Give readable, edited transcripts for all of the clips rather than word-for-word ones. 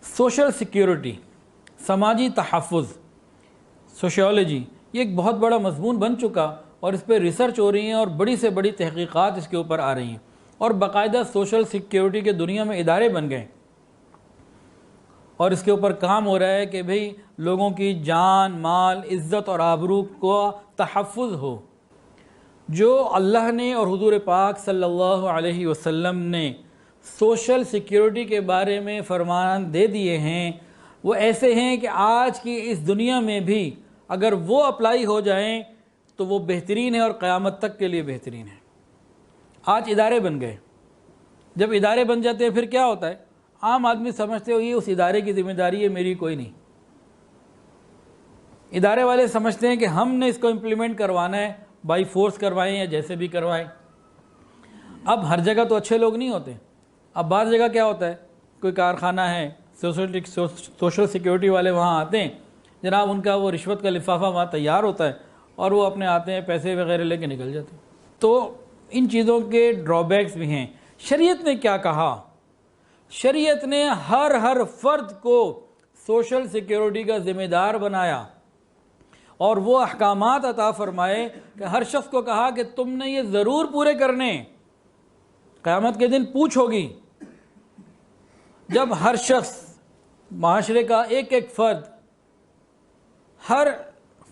Social security, سماجی تحفظ، sociology, یہ ایک بہت بڑا مضمون بن چکا اور اس پہ ریسرچ ہو رہی ہیں اور بڑی سے بڑی تحقیقات اس کے اوپر آ رہی ہیں، اور باقاعدہ سوشل سیکیورٹی کے دنیا میں ادارے بن گئے اور اس کے اوپر کام ہو رہا ہے کہ بھئی لوگوں کی جان، مال، عزت اور آبرو کو تحفظ ہو۔ جو اللہ نے اور حضور پاک صلی اللہ علیہ وسلم نے سوشل سیکیورٹی کے بارے میں فرمان دے دیے ہیں وہ ایسے ہیں کہ آج کی اس دنیا میں بھی اگر وہ اپلائی ہو جائیں تو وہ بہترین ہے اور قیامت تک کے لیے بہترین ہے۔ آج ادارے بن گئے، جب ادارے بن جاتے ہیں پھر کیا ہوتا ہے؟ عام آدمی سمجھتے ہو یہ اس ادارے کی ذمہ داری ہے، میری کوئی نہیں۔ ادارے والے سمجھتے ہیں کہ ہم نے اس کو امپلیمنٹ کروانا ہے، بائی فورس کروائیں یا جیسے بھی کروائیں۔ اب ہر جگہ تو اچھے لوگ نہیں ہوتے، اب بعض جگہ کیا ہوتا ہے، کوئی کارخانہ ہے، سوشل سیکیورٹی والے وہاں آتے ہیں، جناب ان کا وہ رشوت کا لفافہ وہاں تیار ہوتا ہے اور وہ اپنے آتے ہیں، پیسے وغیرہ لے کے نکل جاتے ہیں۔ تو ان چیزوں کے ڈرا بیکس بھی ہیں۔ شریعت نے کیا کہا؟ شریعت نے ہر فرد کو سوشل سیکیورٹی کا ذمہ دار بنایا اور وہ احکامات عطا فرمائے کہ ہر شخص کو کہا کہ تم نے یہ ضرور پورے کرنے، قیامت کے دن پوچھ ہوگی۔ جب ہر شخص، معاشرے کا ایک ایک فرد، ہر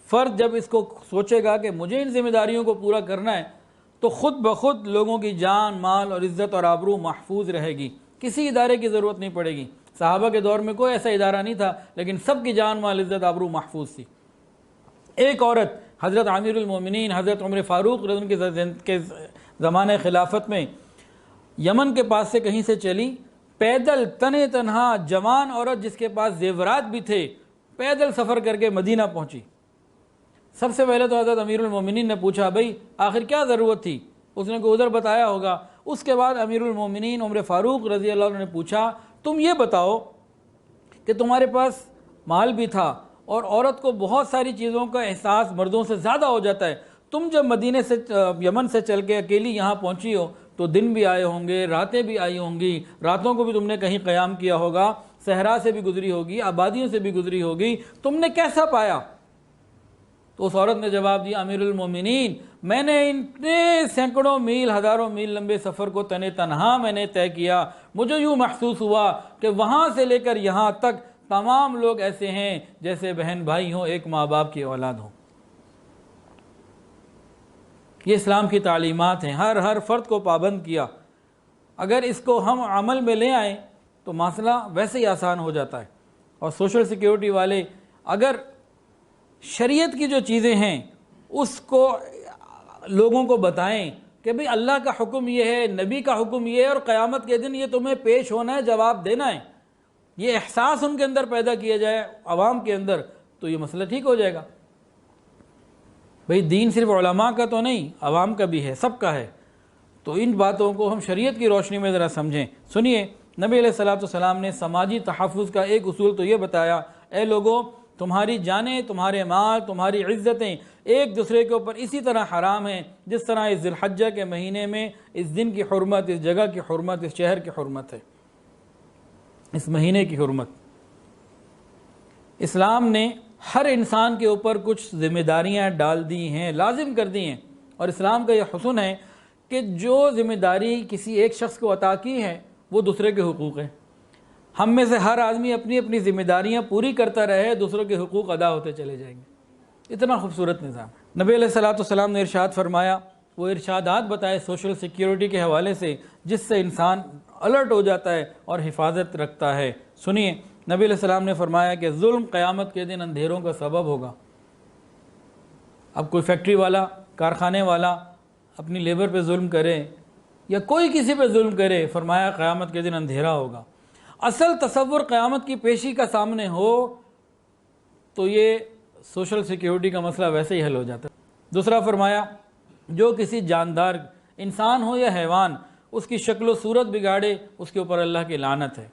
فرد جب اس کو سوچے گا کہ مجھے ان ذمہ داریوں کو پورا کرنا ہے تو خود بخود لوگوں کی جان، مال اور عزت اور آبرو محفوظ رہے گی، کسی ادارے کی ضرورت نہیں پڑے گی۔ صحابہ کے دور میں کوئی ایسا ادارہ نہیں تھا لیکن سب کی جان، مال، عزت، آبرو محفوظ تھی۔ ایک عورت حضرت امیر المومنین حضرت عمر فاروق رضی اللہ عنہ کے زمانہ خلافت میں یمن کے پاس سے کہیں سے چلی، پیدل تنے تنہا جوان عورت جس کے پاس زیورات بھی تھے، پیدل سفر کر کے مدینہ پہنچی۔ سب سے پہلے تو حضرت امیر المومنین نے پوچھا بھئی آخر کیا ضرورت تھی؟ اس نے کوئی ادھر بتایا ہوگا۔ اس کے بعد امیر المومنین عمر فاروق رضی اللہ عنہ نے پوچھا تم یہ بتاؤ کہ تمہارے پاس مال بھی تھا اور عورت کو بہت ساری چیزوں کا احساس مردوں سے زیادہ ہو جاتا ہے، تم جب مدینے سے یمن سے چل کے اکیلی یہاں پہنچی ہو تو دن بھی آئے ہوں گے، راتیں بھی آئی ہوں گی، راتوں کو بھی تم نے کہیں قیام کیا ہوگا، صحرا سے بھی گزری ہوگی، آبادیوں سے بھی گزری ہوگی، تم نے کیسا پایا؟ تو اس عورت نے جواب دیا امیر المومنین میں نے اتنے سینکڑوں میل، ہزاروں میل لمبے سفر کو تنے تنہا میں نے طے کیا، مجھے یوں محسوس ہوا کہ وہاں سے لے کر یہاں تک تمام لوگ ایسے ہیں جیسے بہن بھائی ہوں، ایک ماں باپ کی اولاد ہوں۔ یہ اسلام کی تعلیمات ہیں، ہر فرد کو پابند کیا۔ اگر اس کو ہم عمل میں لے آئیں تو مسئلہ ویسے ہی آسان ہو جاتا ہے۔ اور سوشل سیکیورٹی والے اگر شریعت کی جو چیزیں ہیں اس کو لوگوں کو بتائیں کہ بھئی اللہ کا حکم یہ ہے، نبی کا حکم یہ ہے اور قیامت کے دن یہ تمہیں پیش ہونا ہے، جواب دینا ہے، یہ احساس ان کے اندر پیدا کیا جائے عوام کے اندر، تو یہ مسئلہ ٹھیک ہو جائے گا۔ بھئی دین صرف علماء کا تو نہیں، عوام کا بھی ہے، سب کا ہے۔ تو ان باتوں کو ہم شریعت کی روشنی میں ذرا سمجھیں۔ سنیے، نبی علیہ السلام نے سماجی تحفظ کا ایک اصول تو یہ بتایا، اے لوگوں تمہاری جانیں، تمہارے مال، تمہاری عزتیں ایک دوسرے کے اوپر اسی طرح حرام ہیں جس طرح اس ذی الحجہ کے مہینے میں اس دن کی حرمت، اس جگہ کی حرمت، اس شہر کی حرمت ہے، اس مہینے کی حرمت۔ اسلام نے ہر انسان کے اوپر کچھ ذمہ داریاں ڈال دی ہیں، لازم کر دی ہیں، اور اسلام کا یہ حسن ہے کہ جو ذمہ داری کسی ایک شخص کو عطا کی ہے وہ دوسرے کے حقوق ہیں۔ ہم میں سے ہر آدمی اپنی اپنی ذمہ داریاں پوری کرتا رہے، دوسروں کے حقوق ادا ہوتے چلے جائیں گے۔ اتنا خوبصورت نظام ہے۔ نبی علیہ السلام نے ارشاد فرمایا، وہ ارشادات بتائے سوشل سیکیورٹی کے حوالے سے جس سے انسان الرٹ ہو جاتا ہے اور حفاظت رکھتا ہے۔ سنیے، نبی علیہ السلام نے فرمایا کہ ظلم قیامت کے دن اندھیروں کا سبب ہوگا۔ اب کوئی فیکٹری والا، کارخانے والا اپنی لیبر پہ ظلم کرے یا کوئی کسی پہ ظلم کرے، فرمایا قیامت کے دن اندھیرا ہوگا۔ اصل تصور قیامت کی پیشی کا سامنے ہو تو یہ سوشل سیکیورٹی کا مسئلہ ویسے ہی حل ہو جاتا ہے۔ دوسرا فرمایا، جو کسی جاندار، انسان ہو یا حیوان، اس کی شکل و صورت بگاڑے اس کے اوپر اللہ کی لعنت ہے۔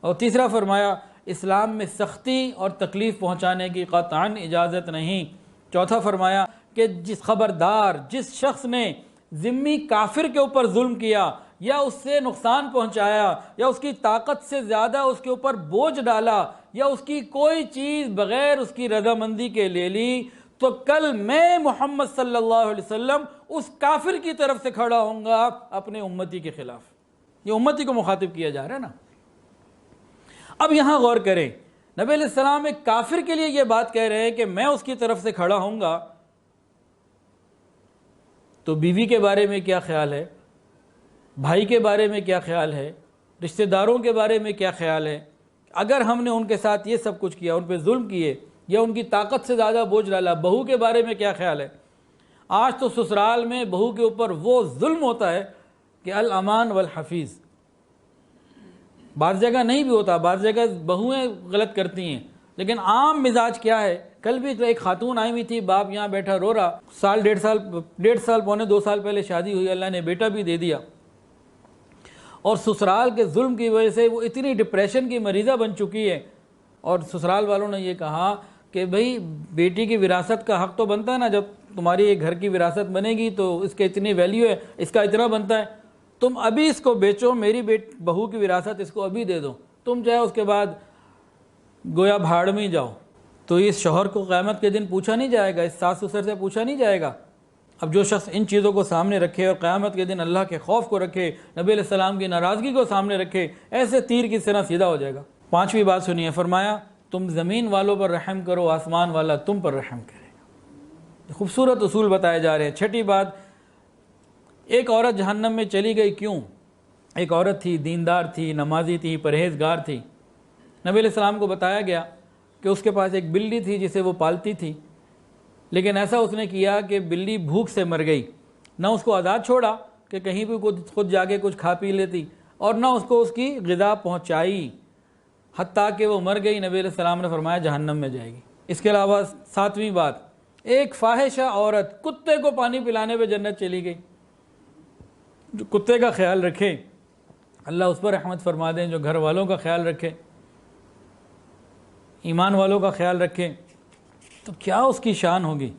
اور تیسرا فرمایا، اسلام میں سختی اور تکلیف پہنچانے کی قطعاً اجازت نہیں۔ چوتھا فرمایا کہ خبردار جس شخص نے ذمی کافر کے اوپر ظلم کیا یا اس سے نقصان پہنچایا یا اس کی طاقت سے زیادہ اس کے اوپر بوجھ ڈالا یا اس کی کوئی چیز بغیر اس کی رضامندی کے لے لی، تو کل میں محمد صلی اللہ علیہ وسلم اس کافر کی طرف سے کھڑا ہوں گا اپنے امتی کے خلاف۔ یہ امتی کو مخاطب کیا جا رہا ہے نا۔ اب یہاں غور کریں، نبی علیہ السلام ایک کافر کے لیے یہ بات کہہ رہے ہیں کہ میں اس کی طرف سے کھڑا ہوں گا، تو بیوی کے بارے میں کیا خیال ہے، بھائی کے بارے میں کیا خیال ہے، رشتہ داروں کے بارے میں کیا خیال ہے؟ اگر ہم نے ان کے ساتھ یہ سب کچھ کیا، ان پہ ظلم کیے یا ان کی طاقت سے زیادہ بوجھ ڈالا، بہو کے بارے میں کیا خیال ہے؟ آج تو سسرال میں بہو کے اوپر وہ ظلم ہوتا ہے کہ الامان والحفیظ۔ بعض جگہ نہیں بھی ہوتا، بعض جگہ بہویں غلط کرتی ہیں، لیکن عام مزاج کیا ہے؟ کل بھی ایک خاتون آئی ہوئی تھی، باپ یہاں بیٹھا رو رہا، ڈیڑھ سال پونے 2 سال پہلے شادی ہوئی، اللہ نے بیٹا بھی دے دیا، اور سسرال کے ظلم کی وجہ سے وہ اتنی ڈپریشن کی مریضہ بن چکی ہے، اور سسرال والوں نے یہ کہا کہ بھئی بیٹی کی وراثت کا حق تو بنتا ہے نا، جب تمہاری ایک گھر کی وراثت بنے گی تو اس کے اتنی ویلیو ہے، اس کا اتنا بنتا ہے، تم ابھی اس کو بیچو، میری بہو کی وراثت اس کو ابھی دے دو، تم چاہے اس کے بعد گویا بھاڑ میں جاؤ۔ تو اس شوہر کو قیامت کے دن پوچھا نہیں جائے گا، اس ساس سسر سے پوچھا نہیں جائے گا۔ اب جو شخص ان چیزوں کو سامنے رکھے اور قیامت کے دن اللہ کے خوف کو رکھے، نبی علیہ السلام کی ناراضگی کو سامنے رکھے، ایسے تیر کی طرح سیدھا ہو جائے گا۔ 5ویں بات سنیے، فرمایا تم زمین والوں پر رحم کرو، آسمان والا تم پر رحم کرے گا۔ خوبصورت اصول بتائے جا رہے ہیں۔ 6ٹھی بات، ایک عورت جہنم میں چلی گئی کیوں؟ ایک عورت تھی، دیندار تھی، نمازی تھی، پرہیزگار تھی۔ نبی علیہ السلام کو بتایا گیا کہ اس کے پاس ایک بلی تھی جسے وہ پالتی تھی، لیکن ایسا اس نے کیا کہ بلی بھوک سے مر گئی، نہ اس کو آزاد چھوڑا کہ کہیں بھی خود جا کے کچھ کھا پی لیتی، اور نہ اس کو اس کی غذا پہنچائی، حتیٰ کہ وہ مر گئی۔ نبی علیہ السلام نے فرمایا جہنم میں جائے گی۔ اس کے علاوہ 7ویں بات، ایک فاحشہ عورت کتے کو پانی پلانے پہ جنت چلی گئی۔ جو کتے کا خیال رکھے اللہ اس پر رحمت فرما دیں، جو گھر والوں کا خیال رکھے، ایمان والوں کا خیال رکھے، تو کیا اس کی شان ہوگی۔